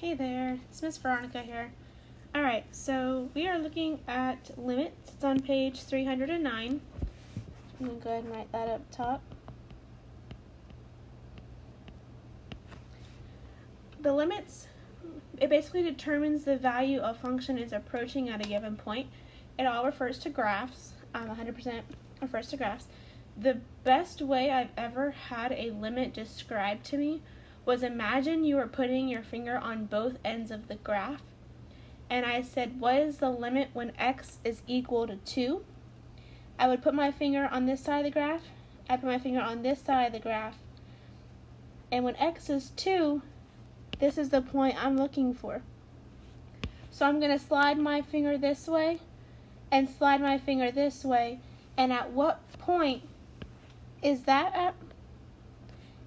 Hey there, it's Miss Veronica here. Alright, so we are looking at limits. It's on page 309. I'm going to go ahead and write that up top. The limits, it basically determines the value a function is approaching at a given point. It all refers to graphs. 100% refers to graphs. The best way I've ever had a limit described to me was imagine you were putting your finger on both ends of the graph, and I said, what is the limit when x is equal to 2? I would put my finger on this side of the graph, I'd put my finger on this side of the graph, and when x is 2, this is the point I'm looking for. So I'm going to slide my finger this way and slide my finger this way, and at what point is that at?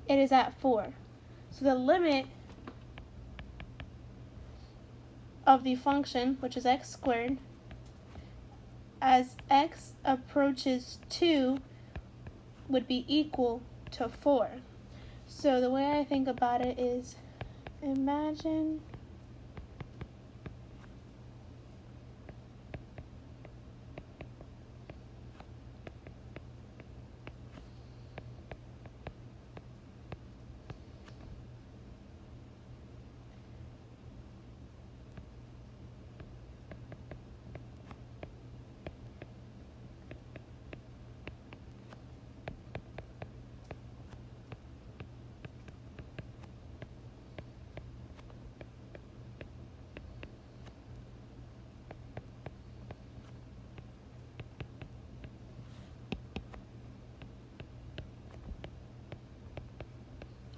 It is at 4. So the limit of the function, which is x squared, as x approaches 2 would be equal to 4. So the way I think about it is, imagine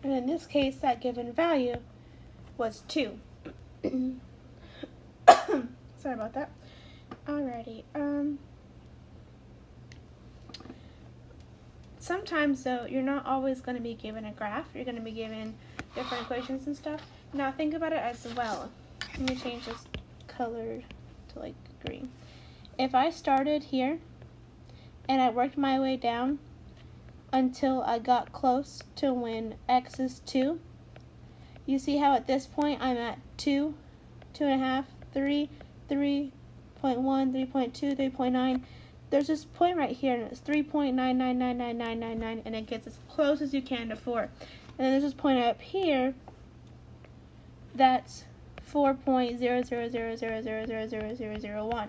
and in this case, that given value was 2. Sorry about that. Alrighty. Sometimes, though, you're not always going to be given a graph. You're going to be given different equations and stuff. Now, think about it as well. Let me change this color to, like, green. If I started here, and I worked my way down until I got close to when x is 2. You see how at this point I'm at 2, 2.5, 3, 3.1, 3.2, 3.9. There's this point right here, and it's 3.9999999, and it gets as close as you can to 4. And then there's this point up here that's 4.000000001.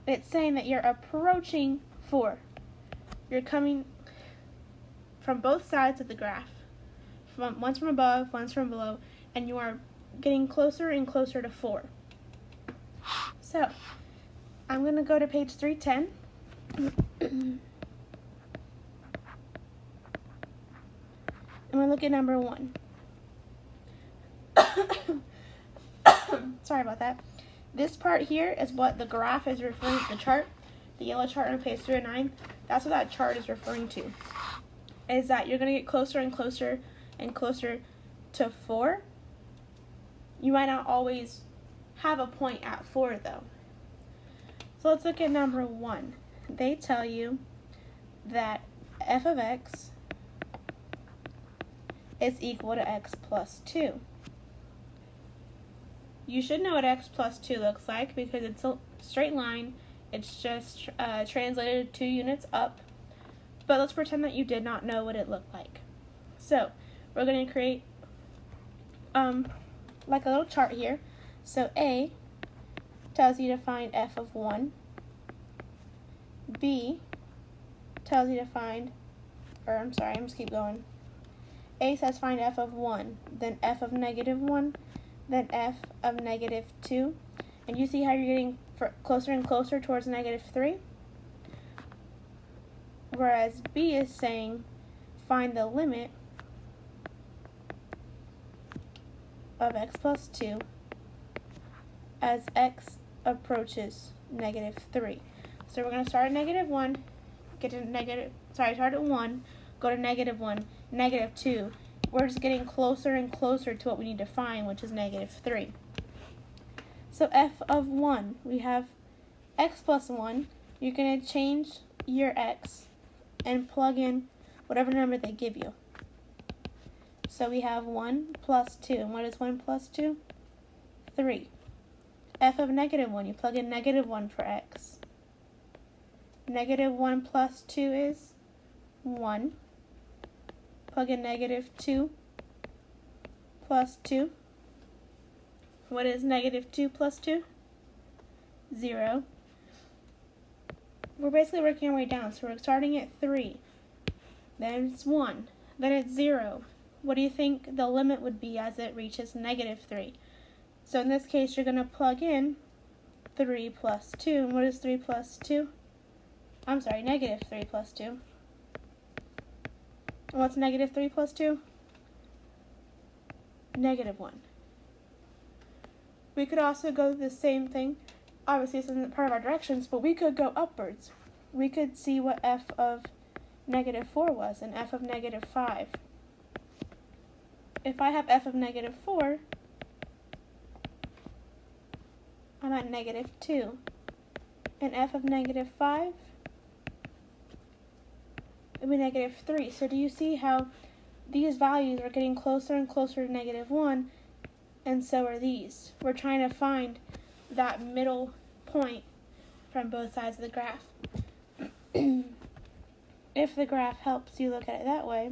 It's saying that you're approaching 4. You're coming from both sides of the graph. One's from above, one's from below, and you are getting closer and closer to 4. So, I'm going to go to page 310. I'm going to look at number 1. Sorry about that. This part here is what the graph is referring to, the chart, the yellow chart on page 309. That's what that chart is referring to. Is that you're going to get closer and closer and closer to 4. You might not always have a point at 4, though. So let's look at number 1. They tell you that f of x is equal to x plus 2. You should know what x plus 2 looks like because it's a straight line. It's just translated 2 units up. But let's pretend that you did not know what it looked like. So we're going to create like a little chart here. So A tells you to find f of 1. B tells you to find, I'm just keep going. A says find f of 1, then f of negative 1, then f of negative 2. And you see how you're getting closer and closer towards negative 3? Whereas B is saying find the limit of x plus 2 as x approaches negative 3. So we're going to start at negative 1, start at 1, go to negative 1, negative 2. We're just getting closer and closer to what we need to find, which is negative 3. So f of 1, we have x plus 1. You're going to change your x and plug in whatever number they give you. So we have 1 plus 2. And what is 1 plus 2? 3. F of negative 1, you plug in negative 1 for x. Negative 1 plus 2 is 1. Plug in negative 2 plus 2. What is negative 2 plus 2? 0. We're basically working our way down, so we're starting at 3. Then it's 1. Then it's 0. What do you think the limit would be as it reaches negative 3? So in this case, you're going to plug in 3 plus 2. And what is 3 plus 2? I'm sorry, negative 3 plus 2. And what's negative 3 plus 2? Negative 1. We could also go the same thing. Obviously, this isn't part of our directions, but we could go upwards. We could see what f of negative 4 was and f of negative 5. If I have f of negative 4, I'm at negative 2. And f of negative 5 would be negative 3. So do you see how these values are getting closer and closer to negative 1, and so are these. We're trying to find that middle point from both sides of the graph. If the graph helps you look at it that way,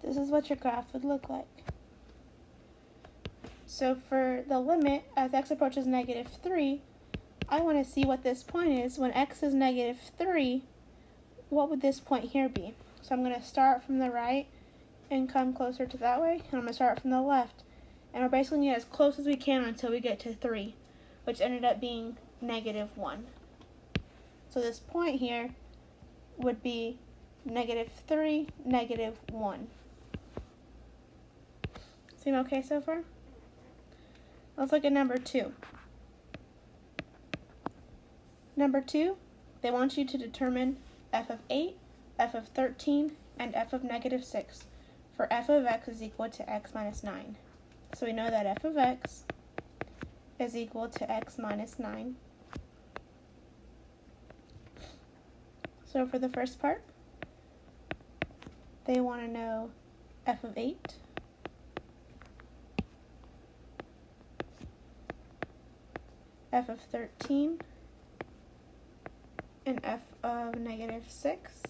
this is what your graph would look like. So for the limit, as x approaches negative 3, I want to see what this point is. When x is negative 3, what would this point here be? So I'm going to start from the right and come closer to that way. And I'm going to start from the left. And we're basically going to get as close as we can until we get to 3, which ended up being negative 1. So this point here would be negative 3, negative 1. Seem okay so far? Let's look at number 2. Number 2, they want you to determine f of 8, f of 13, and f of negative 6, for f of x is equal to x minus 9. So we know that f of x is equal to x minus 9. So for the first part, they want to know f of 8, f of 13, and f of negative 6.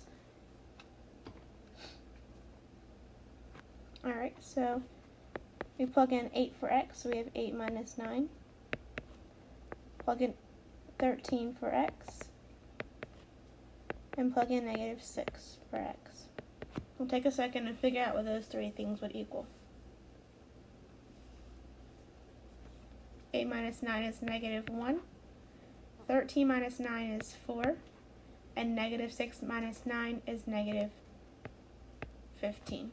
Alright, so we plug in 8 for x, so we have 8 minus 9. Plug in 13 for x, and plug in negative 6 for x. We'll take a second and figure out what those three things would equal. 8 minus 9 is negative 1. 13 minus 9 is 4. And negative 6 minus 9 is negative 15.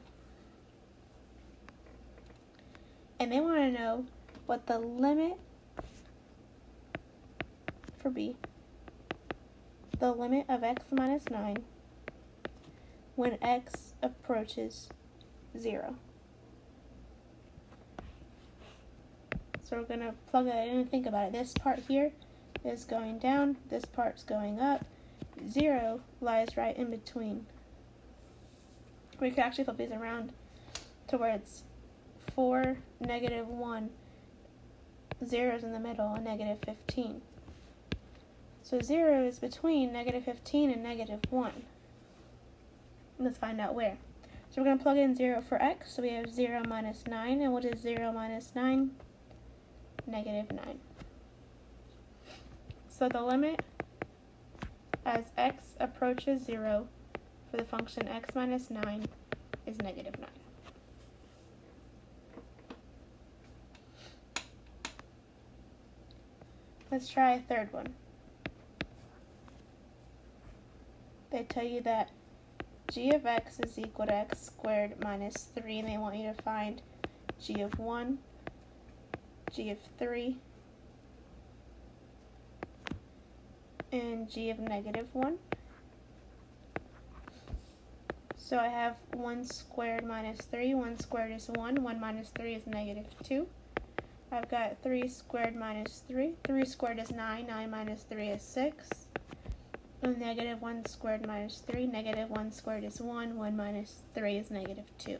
And they want to know what the limit for b, the limit of x minus 9 when x approaches 0. So we're going to plug that in and think about it. This part here is going down, this part's going up. 0 lies right in between. We could actually flip these around to where it's 4, negative 1, 0's in the middle, and negative 15. So 0 is between negative 15 and negative 1. Let's find out where. So we're going to plug in 0 for x, so we have 0 minus 9, and what is 0 minus 9? Negative 9. So the limit as x approaches 0 for the function x minus 9 is negative 9. Let's try a third one. They tell you that g of x is equal to x squared minus 3, and they want you to find g of 1, g of 3, and g of negative 1. So I have 1 squared minus 3. 1 squared is 1. 1 minus 3 is negative 2. I've got 3 squared minus 3. 3 squared is 9. 9 minus 3 is 6. And negative 1 squared minus 3. Negative 1 squared is 1. 1 minus 3 is negative 2.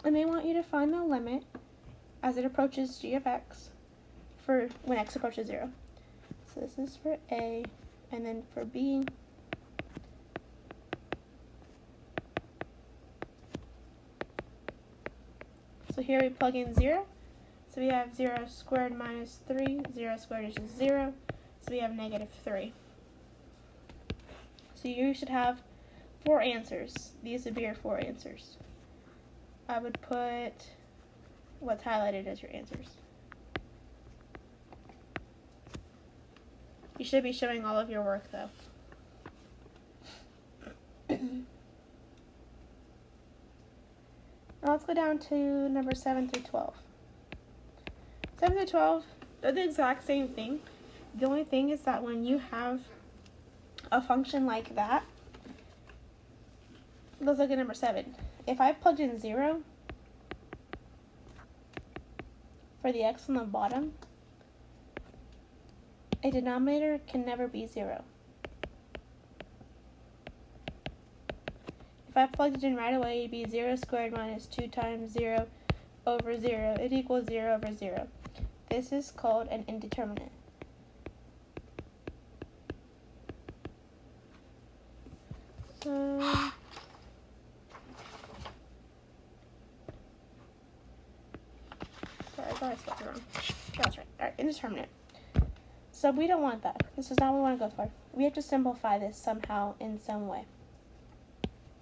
And they want you to find the limit as it approaches g of x for when x approaches 0. So this is for A, and then for B, so here we plug in 0. So we have 0 squared minus 3. 0 squared is just 0. So we have negative 3. So you should have 4 answers. These would be your 4 answers. I would put what's highlighted as your answers. You should be showing all of your work though. Now let's go down to number 7 through 12. 7 through 12, they're the exact same thing. The only thing is that when you have a function like that, let's look at number 7. If I plugged in 0 for the x on the bottom, a denominator can never be 0. If I plugged it in right away, it'd be 0 squared minus 2 times 0 over 0. It equals 0 over 0. This is called an indeterminate. Sorry, I thought I spelled it wrong. That's right. Alright, indeterminate. So we don't want that. This is not what we want to go for. We have to simplify this somehow in some way.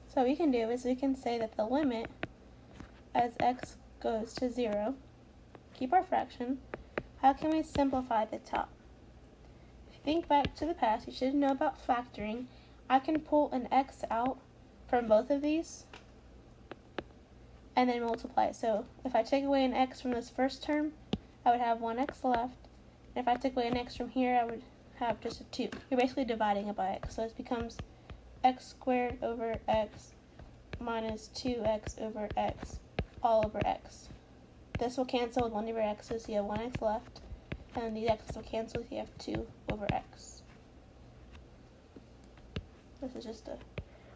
So what we can do is we can say that the limit as x goes to 0, keep our fraction. How can we simplify the top? If you think back to the past, you should know about factoring. I can pull an x out from both of these and then multiply. So if I take away an x from this first term, I would have 1x left. And if I took away an x from here, I would have just a 2. You're basically dividing it by x. So it becomes x squared over x minus 2x over x all over x. This will cancel with 1 over x's, so you have 1x left. And then these x's will cancel, so you have 2 over x. This is just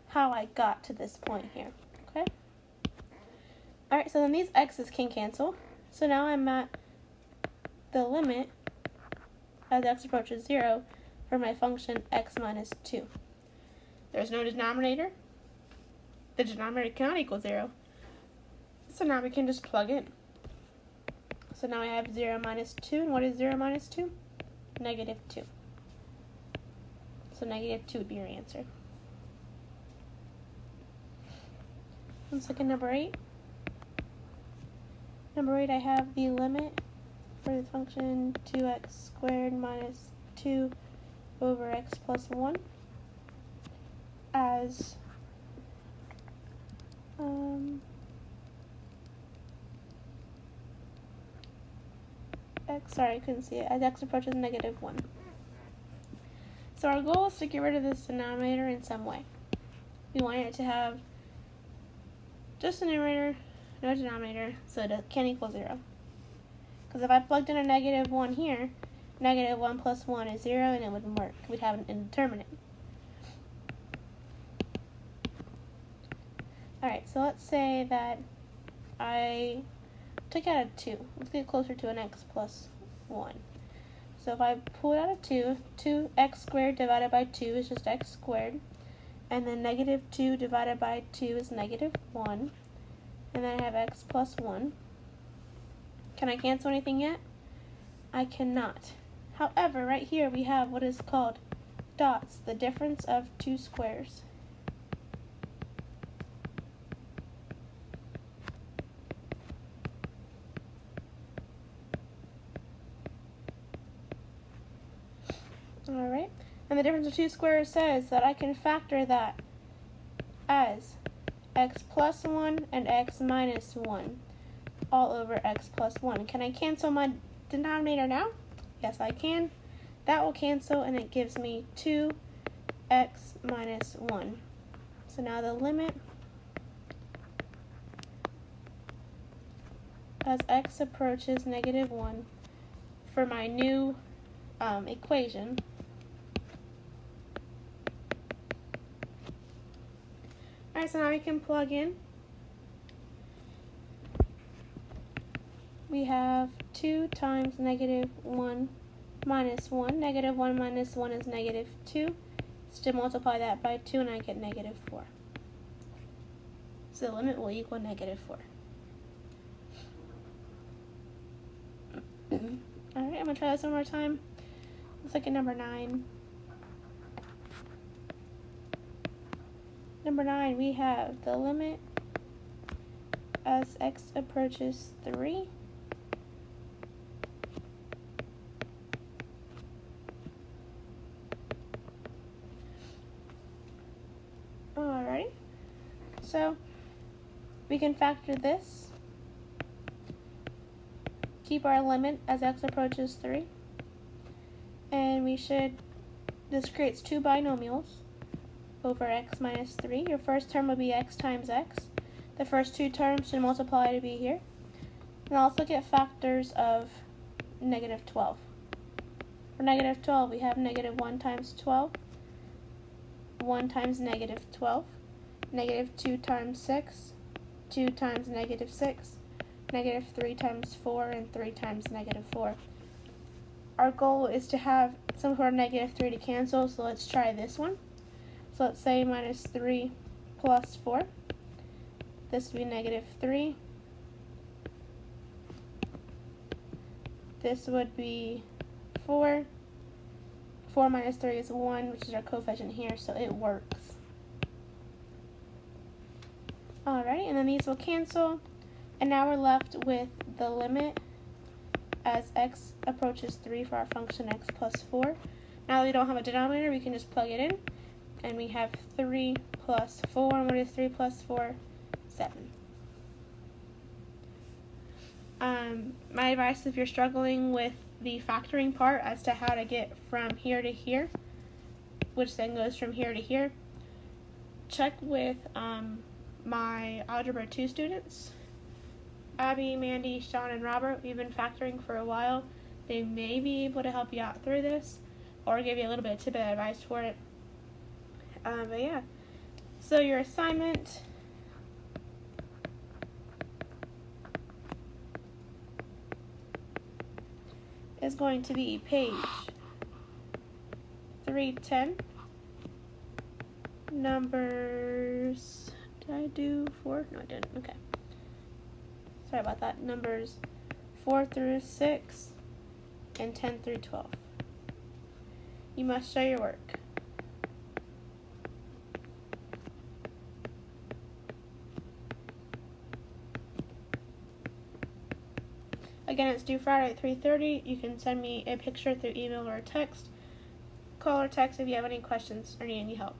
how I got to this point here. Okay? Alright, so then these x's can cancel. So now I'm at the limit as x approaches 0 for my function x minus 2. There's no denominator. The denominator cannot equal 0. So now we can just plug in. So now I have 0 minus 2. And what is 0 minus 2? Negative 2. So negative 2 would be your answer. Let's look at number 8. Number 8, I have the limit for the function 2x squared minus 2 over x plus 1 as I couldn't see it, as x approaches negative 1. So our goal is to get rid of this denominator in some way. We want it to have just a numerator, no denominator, so it can't equal 0. Because if I plugged in a negative 1 here, negative 1 plus 1 is 0, and it wouldn't work. We'd have an indeterminate. Alright, so let's say that I took out a 2. Let's get closer to an x plus 1. So if I pull out a 2, 2x squared divided by 2 is just x squared. And then negative 2 divided by 2 is negative 1. And then I have x plus 1. Can I cancel anything yet? I cannot. However, right here we have what is called dots, the difference of two squares. Alright, and the difference of two squares says that I can factor that as x plus 1 and x minus 1 all over x plus 1. Can I cancel my denominator now? Yes, I can. That will cancel, and it gives me 2x minus 1. So now the limit as x approaches negative 1 for my new equation Alright, so now we can plug in. We have 2 times negative 1 minus 1. Negative 1 minus 1 is negative 2. Still multiply that by 2 and I get negative 4. So the limit will equal negative 4. Alright, I'm going to try this one more time. Let's look at number 9. Number 9, we have the limit as x approaches 3. Alrighty, so we can factor this, keep our limit as x approaches 3, and this creates two binomials over x minus 3. Your first term will be x times x. The first two terms should multiply to be here. Now let's look at factors of negative 12. For negative 12, we have negative 1 times 12, 1 times negative 12, negative 2 times 6, 2 times negative 6, negative 3 times 4, and 3 times negative 4. Our goal is to have some sort of negative 3 to cancel, so let's try this one. So let's say minus 3 plus 4. This would be negative 3. This would be 4. 4 minus 3 is 1, which is our coefficient here, so it works. Alright, and then these will cancel. And now we're left with the limit as x approaches 3 for our function x plus 4. Now that we don't have a denominator, we can just plug it in. And we have 3 plus 4. And what is 3 plus 4? 7. My advice, if you're struggling with the factoring part as to how to get from here to here, which then goes from here to here, check with my Algebra 2 students. Abby, Mandy, Sean, and Robert. We've been factoring for a while. They may be able to help you out through this or give you a little bit of tidbit advice for it. But yeah, so your assignment is going to be page 310, numbers, did I do 4? No, I didn't. Okay. Sorry about that. Numbers 4 through 6 and 10 through 12. You must show your work. Again, it's due Friday at 3:30. You can send me a picture through email or text. Call or text if you have any questions or need any help.